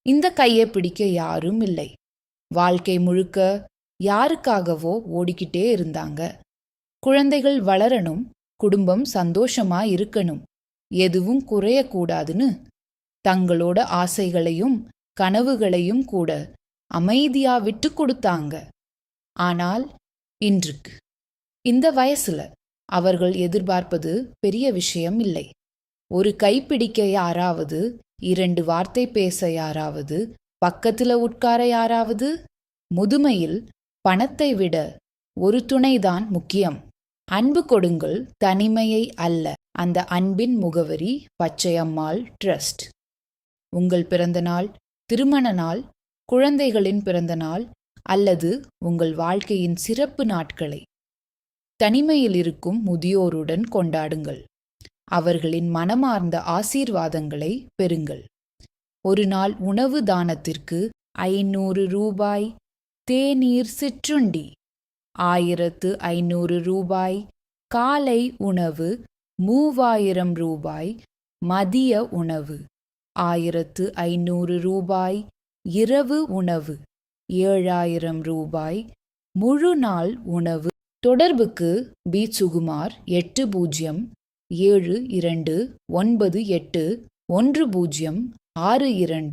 இந்த கையை பிடிக்க யாரும் இல்லை. வாழ்க்கை முழுக்க யாருக்காகவோ ஓடிக்கிட்டே இருந்தாங்க. குழந்தைகள் வளரணும், குடும்பம் சந்தோஷமா இருக்கணும், எதுவும் குறையக்கூடாதுன்னு தங்களோட ஆசைகளையும் கனவுகளையும் கூட அமைதியா விட்டு கொடுத்தாங்க. ஆனால் இன்றுக்கு இந்த வயசுல அவர்கள் எதிர்பார்ப்பது பெரிய விஷயம் இல்லை. ஒரு கைப்பிடிக்க யாராவது, 2 வார்த்தை பேச யாராவது, பக்கத்துல உட்கார யாராவது. முதுமையில் பணத்தை விட ஒரு துணைதான் முக்கியம். அன்பு கொடுங்கள், தனிமையை அல்ல. அந்த அன்பின் முகவரி பச்சையம்மாள் ட்ரஸ்ட். உங்கள் பிறந்த நாள், திருமண நாள், குழந்தைகளின் பிறந்த நாள் அல்லது உங்கள் வாழ்க்கையின் சிறப்பு நாட்களை தனிமையில் இருக்கும் முதியோருடன் கொண்டாடுங்கள். அவர்களின் மனமார்ந்த ஆசீர்வாதங்களை பெறுங்கள். ஒரு நாள் உணவு தானத்திற்கு 500 ரூபாய், தேநீர் சிற்றுண்டி 1500 ரூபாய், காலை உணவு 3000 ரூபாய், மதிய உணவு 1500 ரூபாய், இரவு உணவு 7000 ரூபாய், முழு நாள் உணவு. தொடர்புக்கு பி. சுகுமார் 8072981062.